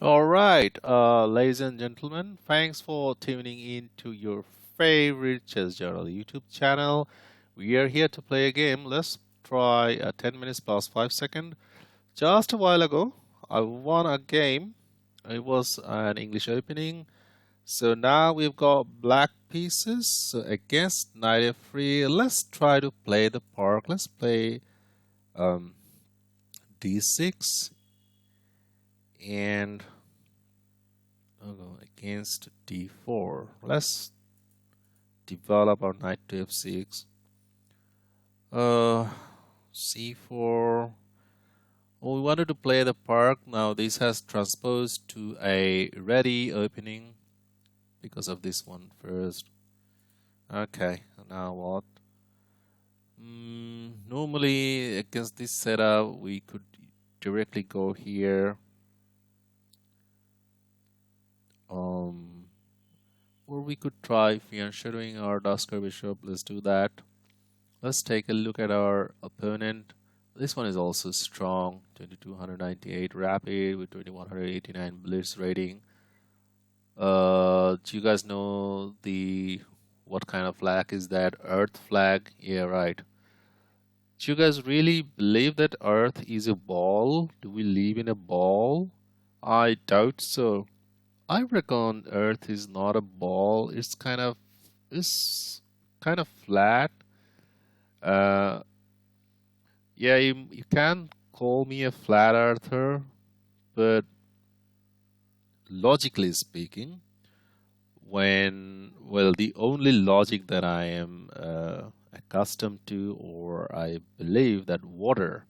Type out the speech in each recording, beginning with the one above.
All right, ladies and gentlemen, thanks for tuning in to your favorite Chess Journal YouTube channel. We are here to play a game. Let's try 10 minutes plus 5 seconds. Just a while ago, I won a game. It was an English opening. So now we've got black pieces. So against knight f3, let's try to play the park. Let's play um, d6 and against d4. Let's develop our knight to f6. C4. Oh, we wanted to play the park. Now this has transposed to a ready opening because of this one first. Okay, now what? Normally against this setup, we could directly go here. Or we could try shadowing our Dusker Bishop. Let's do that. Let's take a look at our opponent. This one is also strong. 2298 rapid with 2189 blitz rating. Do you guys know what kind of flag is that? Earth flag? Yeah, right. Do you guys really believe that Earth is a ball? Do we live in a ball? I doubt so. I reckon Earth is not a ball. It's kind of flat. Uh, yeah, you can call me a flat earther, but logically speaking, the only logic that I am accustomed to, or I believe that water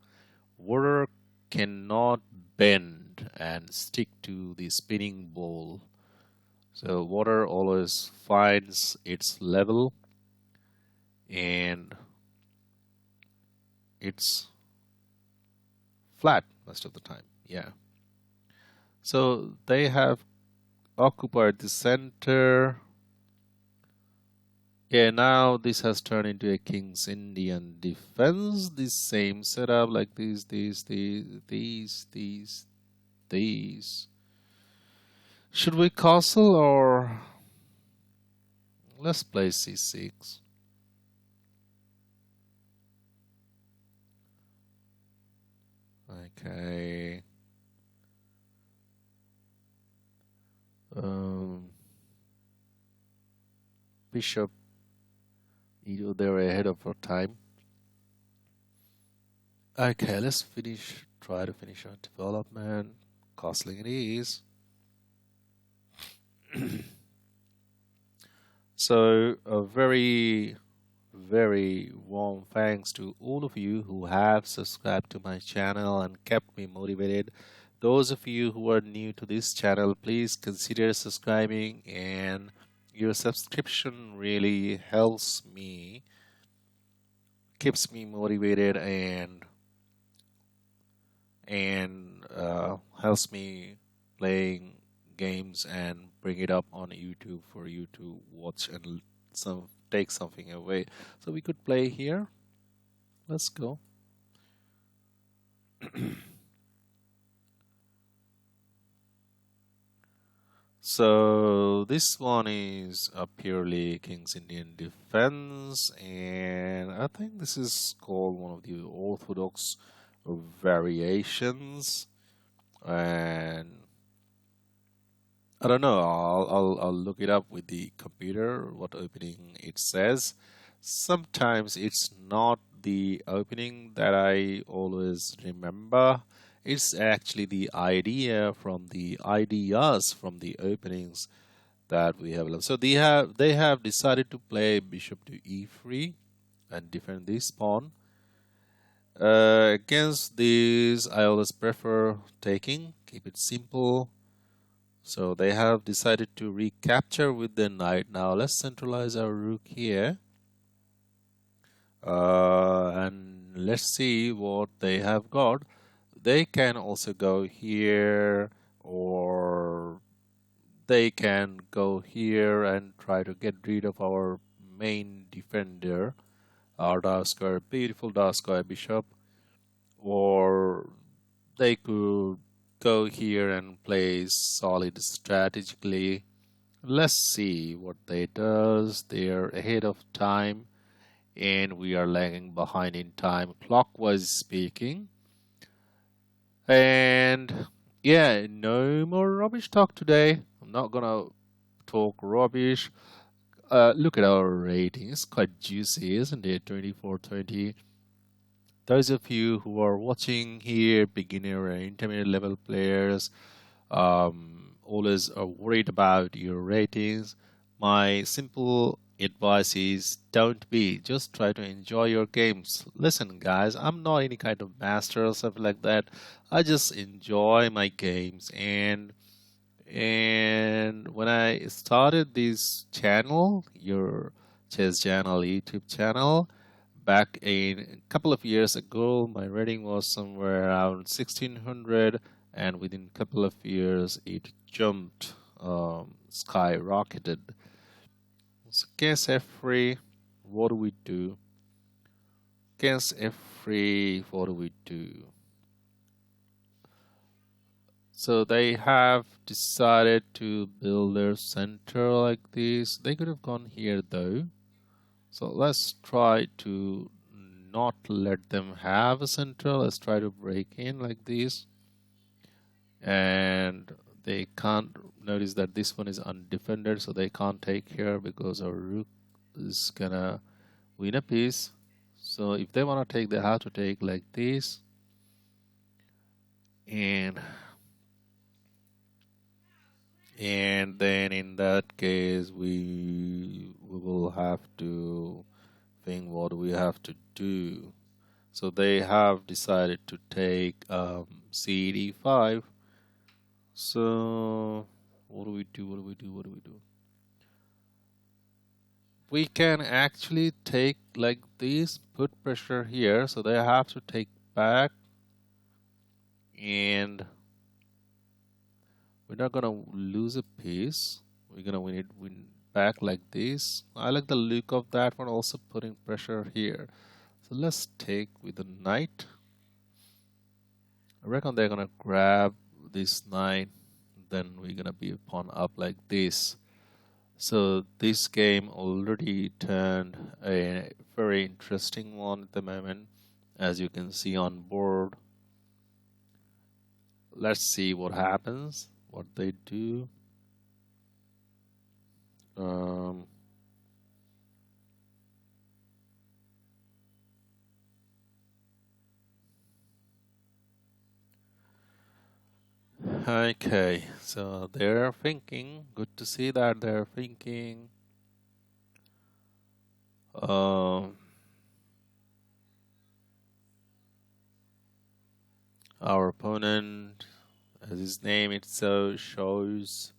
cannot bend and stick to the spinning ball. So water always finds its level and it's flat most of the time. Yeah. So they have occupied the center. Yeah, now this has turned into a King's Indian defense. The same setup like these. Should we castle or let's play c6? Okay. Bishop they're ahead of our time. Okay, let's try to finish our development. Castling it is. So a very, very warm thanks to all of you who have subscribed to my channel and kept me motivated. Those of you who are new to this channel, please consider subscribing, and your subscription really keeps me motivated and helps me playing games and bring it up on YouTube for you to watch and take something away. So we could play here. Let's go. So this one is a purely King's Indian defense, and I think this is called one of the Orthodox variations. And I don't know. I'll look it up with the computer what opening it says. Sometimes it's not the opening that I always remember. It's actually the ideas from the openings that we have learned. So they have decided to play bishop to e3 and defend this pawn. Against this, I always prefer taking. Keep it simple. So they have decided to recapture with the knight. Now let's centralize our rook here. And let's see what they have got. They can also go here, or they can go here and try to get rid of our main defender, our beautiful dark square bishop. Or they could go here and play solid strategically. Let's see what they does. They're ahead of time and we are lagging behind in time clockwise speaking. And yeah, no more rubbish talk today. I'm not gonna talk rubbish. Look at our rating. It's quite juicy, isn't it? 2420. Those of you who are watching here, beginner and intermediate level players, always are worried about your ratings. My simple advice is don't be. Just try to enjoy your games. Listen, guys, I'm not any kind of master or something like that. I just enjoy my games and when I started this channel, your chess channel, YouTube channel, back in a couple of years ago, my rating was somewhere around 1600, and within a couple of years, it jumped, skyrocketed. So guess F3, what do we do? Guess F3, what do we do? So they have decided to build their center like this. They could have gone here though. So let's try to not let them have a center. Let's try to break in like this. And they can't notice that this one is undefended, so they can't take here because our rook is gonna win a piece. So if they want to take, they have to take like this. And then in that case we will have to think what we have to do. So they have decided to take CD5. So what do we do? What do we do? What do we do? We can actually take like this, put pressure here, so they have to take back, and we're not gonna lose a piece. We're gonna win back like this. I like the look of that one, also putting pressure here. So let's take with the knight. I reckon they're gonna grab this knight, then we're gonna be a pawn up like this. So this game already turned a very interesting one at the moment, as you can see on board. Let's see what happens, what they do. Okay, so they're thinking. Good to see that they're thinking. Our opponent, as his name itself shows,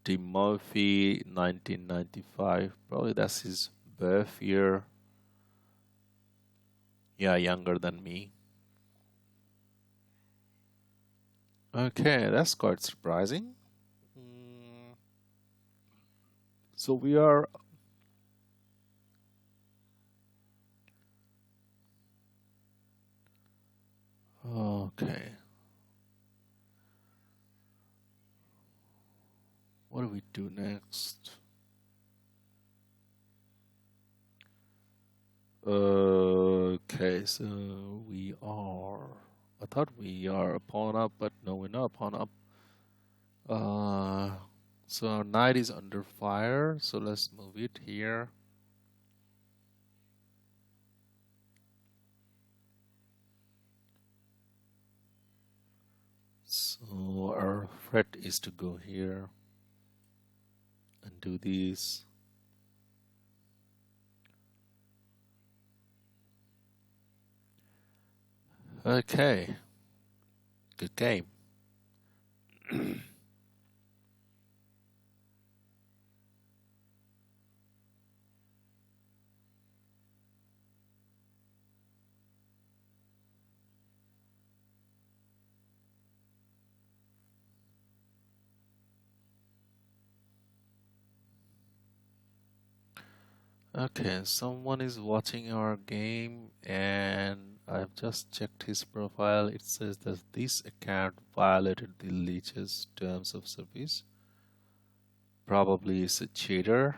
Timothy 1995. Probably that's his birth year. Yeah, younger than me. Okay, that's quite surprising. So we are. Okay. What do we do next? Okay, so we are. I thought we are a pawn up, but no, we're not a pawn up. So our knight is under fire, so let's move it here. So our threat is to go here and do this. Okay, good game. Okay, someone is watching our game and I've just checked his profile. It says that this account violated the leech's terms of service. Probably is a cheater.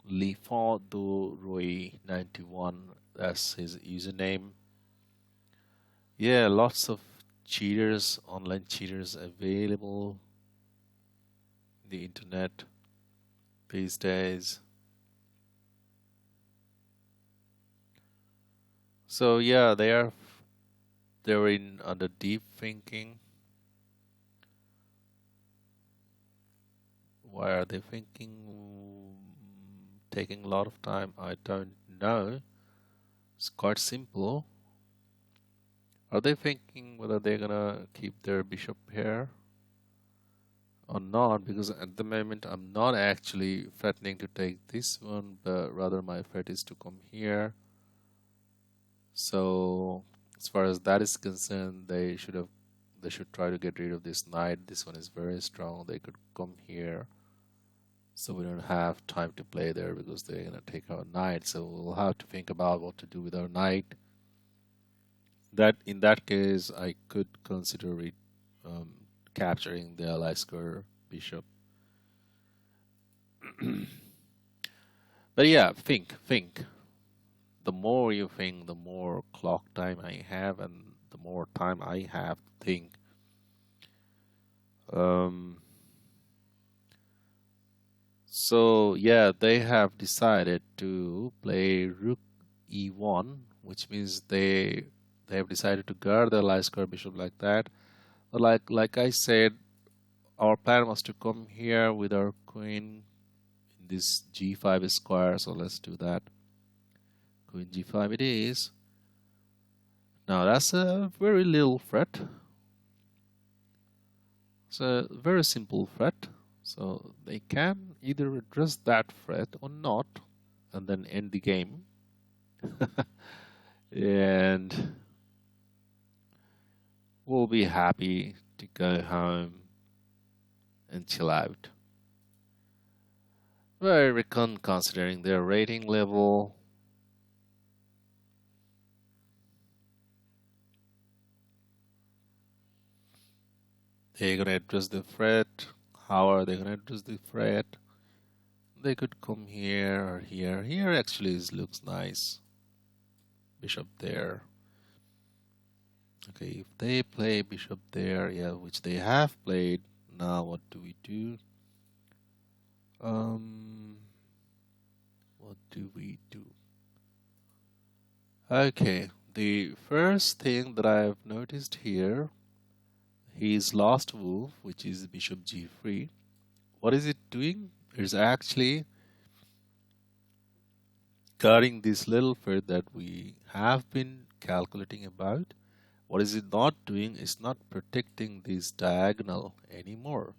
Lifon do Roy 91, that's his username. Yeah, lots of cheaters, online cheaters available in the internet these days. So yeah, they're in under deep thinking. Why are they thinking? Taking a lot of time? I don't know. It's quite simple. Are they thinking whether they're gonna keep their bishop here or not? Because at the moment I'm not actually threatening to take this one, but rather my threat is to come here. So as far as that is concerned, they should try to get rid of this knight. This one is very strong. They could come here. So we don't have time to play there because they're gonna take our knight. So we'll have to think about what to do with our knight. That in that case, I could consider um, capturing the Alaska bishop. But yeah, think. The more you think, the more clock time I have, and the more time I have to think. Um, so yeah, they have decided to play Rook E1, which means they have decided to guard the light square bishop like that. But like I said, our plan was to come here with our queen in this G5 square. So let's do that. Queen G5 it is. Now that's a very little threat. It's a very simple threat. So they can either address that threat or not, and then end the game. And we'll be happy to go home and chill out. Very considering their rating level. They're gonna address the threat. How are they gonna address the threat? They could come here or here. Here actually looks nice. Bishop there. Okay, if they play bishop there, yeah, which they have played, now what do we do? What do we do? Okay, the first thing that I've noticed here, his last move, which is bishop g3. What is it doing? It's actually cutting this little thread that we have been calculating about. What is it not doing? It's not protecting this diagonal anymore.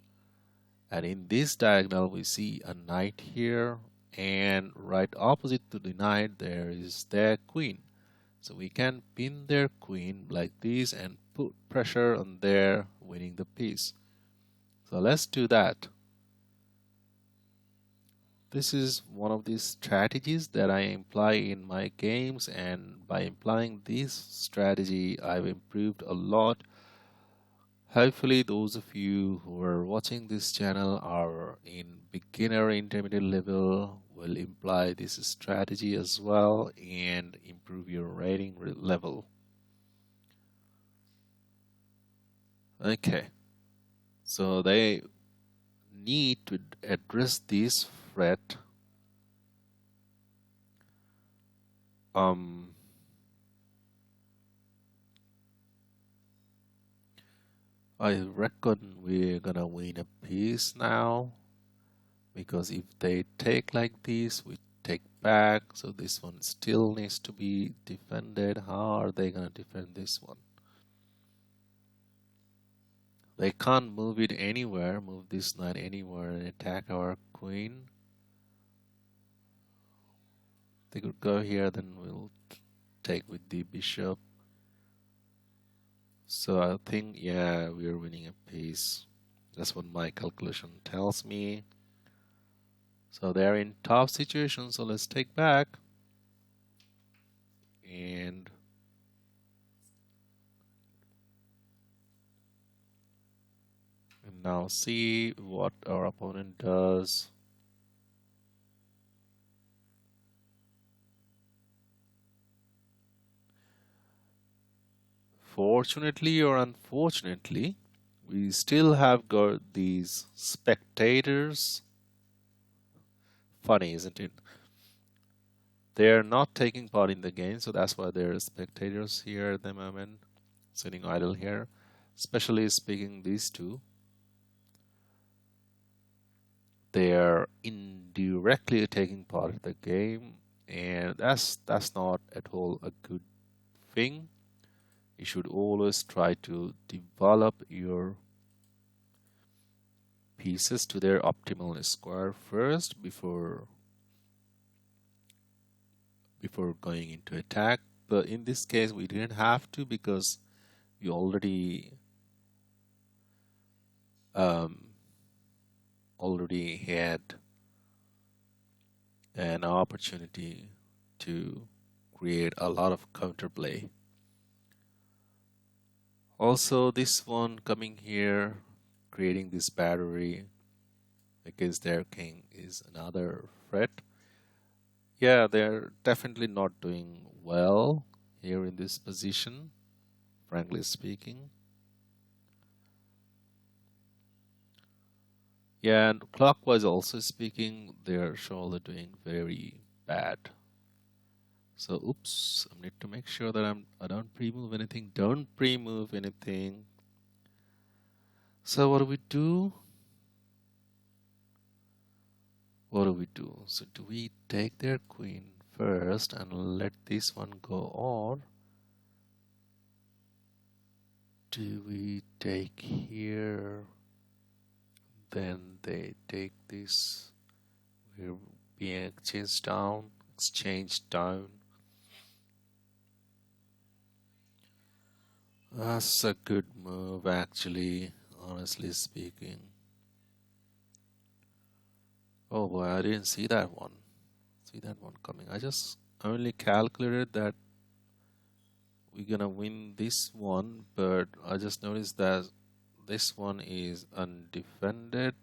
And in this diagonal, we see a knight here, and right opposite to the knight, there is their queen. So we can pin their queen like this and put pressure on their winning the piece. So let's do that. This is one of the strategies that I employ in my games, and by employing this strategy, I've improved a lot. Hopefully, those of you who are watching this channel are in beginner intermediate level will employ this strategy as well and improve your rating level. Okay, so they need to address this threat. I reckon we're gonna win a piece now, because if they take like this, we take back, so this one still needs to be defended. How are they gonna defend this one? They can't move it anywhere, move this knight anywhere and attack our queen. They could go here, then we'll take with the bishop. So I think, yeah, we're winning a piece. That's what my calculation tells me. So they're in tough situations. So let's take back and now see what our opponent does. Fortunately or unfortunately, we still have got these spectators. Funny, isn't it? They're not taking part in the game, so that's why there are spectators here at the moment, sitting idle here. Especially speaking these two, they're indirectly taking part in the game, and that's not at all a good thing. You should always try to develop your pieces to their optimal square first before going into attack. But in this case, we didn't have to because we um, already had an opportunity to create a lot of counterplay. Also, this one coming here, creating this battery against their king is another threat. Yeah, they're definitely not doing well here in this position, frankly speaking. Yeah, and clockwise also speaking, they're surely doing very bad. So, oops, I need to make sure that I don't pre-move anything. Don't pre-move anything. So what do we do? What do we do? So do we take their queen first and let this one go on? Do we take here? Then they take this. We're being exchanged down. That's a good move, actually, honestly speaking. Oh boy, I didn't see that one. Coming. I just only calculated that we're gonna win this one, but I just noticed that this one is undefended.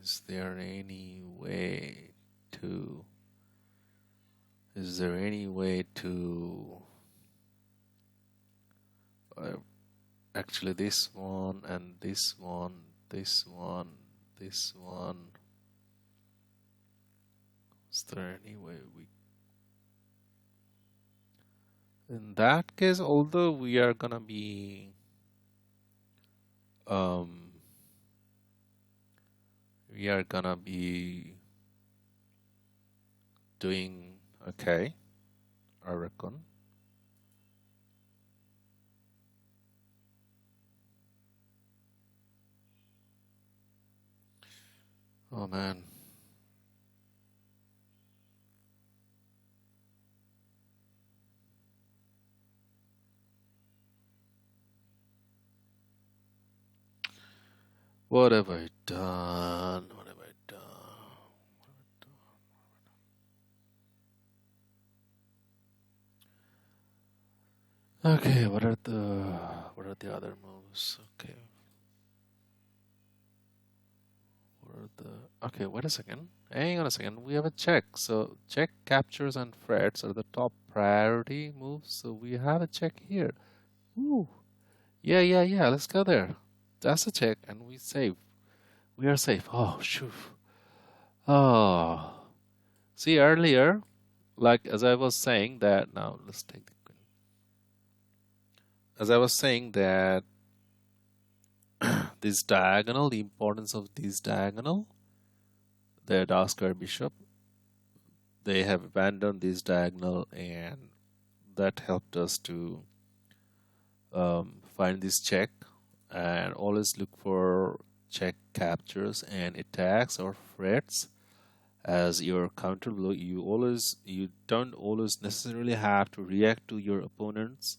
Is there any way to... Is there any way to... actually, this one and this one, this one, this one. Is there any way we... In that case, although we are gonna be we are gonna be doing okay, I reckon. Oh man. What have I done? What have I done? Okay, what are the other moves? Okay. Okay, wait a second. Hang on a second. We have a check. So check, captures, and threats are the top priority moves. So we have a check here. Ooh. Yeah. Let's go there. That's a check, and we save. We are safe. Oh, shoot. Oh. See, earlier, like as I was saying that, now let's take the queen. As I was saying that this diagonal, the importance of this diagonal, the dark square bishop, they have abandoned this diagonal, and that helped us to find this check, and always look for check captures and attacks or threats as your counter blow. You don't always necessarily have to react to your opponent's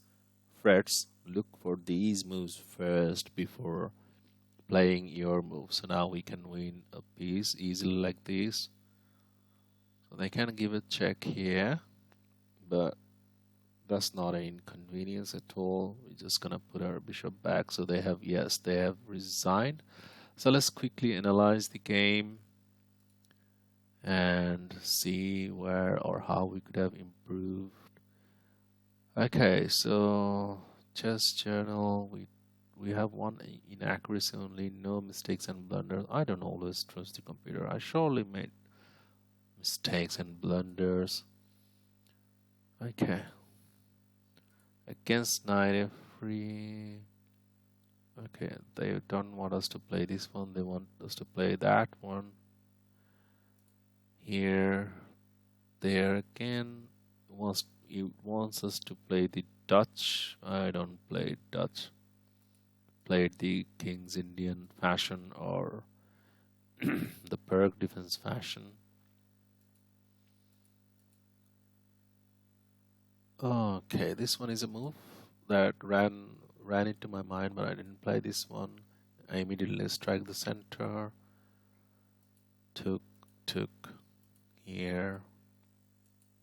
threats. Look for these moves first before playing your move. So now we can win a piece easily like this. So they can give a check here, but that's not an inconvenience at all. We're just gonna put our bishop back. So they have, yes, they have resigned. So let's quickly analyze the game and see where or how we could have improved. Okay, so chess journal, we have one inaccuracy only, no mistakes and blunders. I don't always trust the computer. I surely made mistakes and blunders. Okay. Against knight f3. Okay, they don't want us to play this one. They want us to play that one. Here, there again. It wants us to play the Dutch. I don't play Dutch. Play the King's Indian fashion or the Perk defense fashion. Okay, this one is a move that ran into my mind, but I didn't play this one. I immediately strike the center. Took here.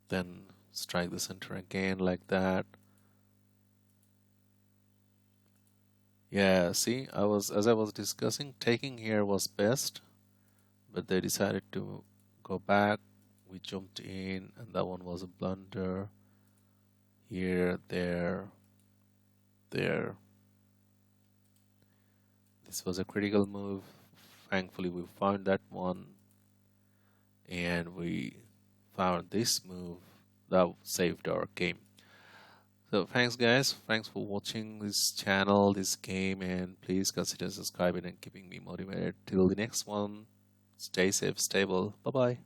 Then strike the center again like that. Yeah, see, as I was discussing, taking here was best, but they decided to go back. We jumped in, and that one was a blunder. Here, there. This was a critical move. Thankfully, we found that one, and we found this move that saved our game. So thanks guys, thanks for watching this channel, this game, and please consider subscribing and keeping me motivated. Till the next one, stay safe, stable, bye bye.